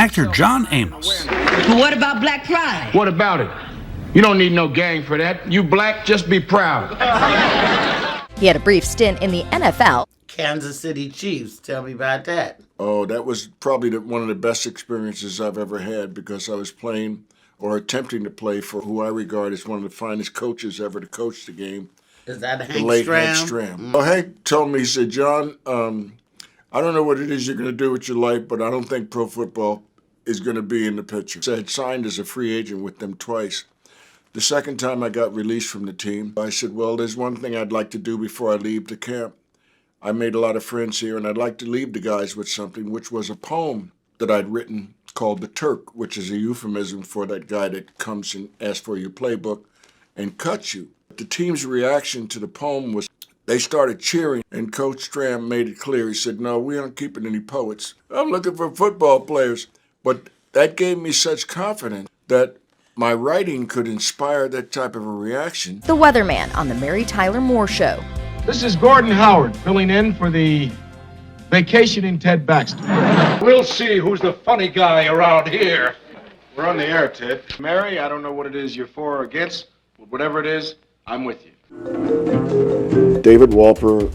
Actor John Amos. But what about black pride? What about it? You don't need no gang for that. You black, just be proud. He had a brief stint in the NFL. Kansas City Chiefs. Tell me about that. Oh, that was probably one of the best experiences I've ever had because I was playing or attempting to play for who I regard as one of the finest coaches ever to coach the game. Is that Hank the late Stram? Hank Stram. Oh, Hank told me, he said, John, I don't know what it is you're going to do with your life, but I don't think pro football is going to be in the picture. So I had signed as a free agent with them twice. The second time I got released from the team, I said, well, there's one thing I'd like to do before I leave the camp. I made a lot of friends here, and I'd like to leave the guys with something, which was a poem that I'd written called The Turk, which is a euphemism for that guy that comes and asks for your playbook and cuts you. The team's reaction to the poem was they started cheering, and Coach Stram made it clear. He said, no, we aren't keeping any poets. I'm looking for football players. But that gave me such confidence that my writing could inspire that type of a reaction. The Weatherman on the Mary Tyler Moore Show. This is Gordon Howard filling in for the vacationing Ted Baxter. We'll see who's the funny guy around here. We're on the air, Ted. Mary, I don't know what it is you're for or against, but whatever it is, I'm with you. David Walper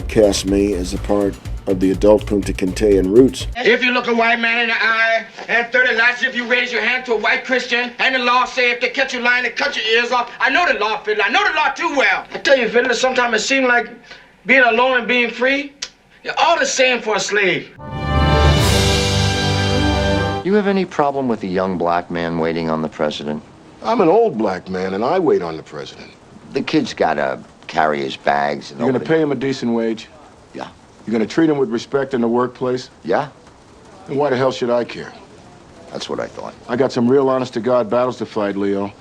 cast me as a part of the adult Kunta Kinte and Roots. If you look a white man in the eye, and 30 lights if you raise your hand to a white Christian, and the law say if they catch you lying, they cut your ears off. I know the law, Fiddler. I know the law too well. I tell you, Fiddler, sometimes it seems like being alone and being free, you're all the same for a slave. You have any problem with a young black man waiting on the president? I'm an old black man, and I wait on the president. The kid's gotta carry his bags. And You're going to pay him a decent wage? Yeah. You're going to treat him with respect in the workplace? Yeah, Then why the hell should I care? that's what I thought. I got some real honest-to-God battles to fight, Leo.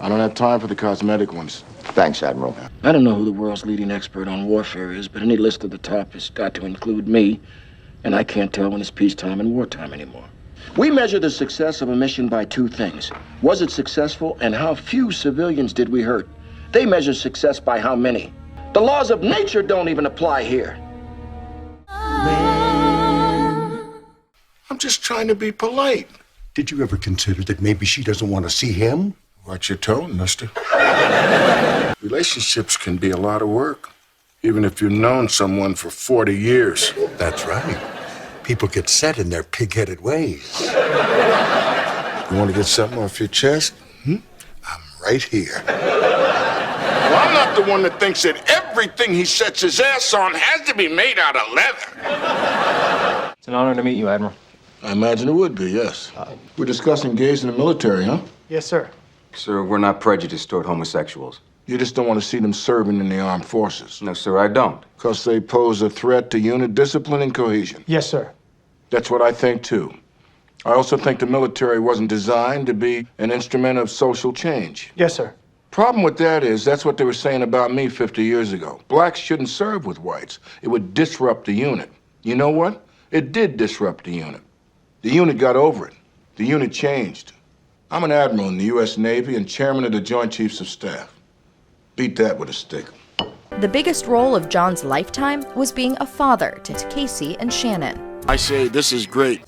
I don't have time for the cosmetic ones. Thanks, Admiral. I don't know who the world's leading expert on warfare is, but any list at the top has got to include me, and I can't tell when it's peacetime and wartime anymore. We measure the success of a mission by two things. Was it successful, and how few civilians did we hurt? They measure success by how many. The laws of nature don't even apply here. I'm just trying to be polite. Did you ever consider that maybe she doesn't want to see him? Watch your tone, mister. Relationships can be a lot of work, even if you've known someone for 40 years. That's right. People get set in their pig-headed ways. You want to get something off your chest? I'm right here. Well, I'm not the one that thinks that everything he sets his ass on has to be made out of leather. It's an honor to meet you, Admiral. I imagine it would be, yes. We're discussing gays in the military, huh? Yes, sir. Sir, we're not prejudiced toward homosexuals. You just don't want to see them serving in the armed forces. No, sir, I don't. Because they pose a threat to unit discipline and cohesion. Yes, sir. That's what I think, too. I also think the military wasn't designed to be an instrument of social change. Yes, sir. Problem with that is that's what they were saying about me 50 years ago. Blacks shouldn't serve with whites. It would disrupt the unit. You know what? It did disrupt the unit. The unit got over it. The unit changed. I'm an admiral in the U.S. Navy and chairman of the Joint Chiefs of Staff. Beat that with a stick. The biggest role of John's lifetime was being a father to Casey and Shannon. I say this is great.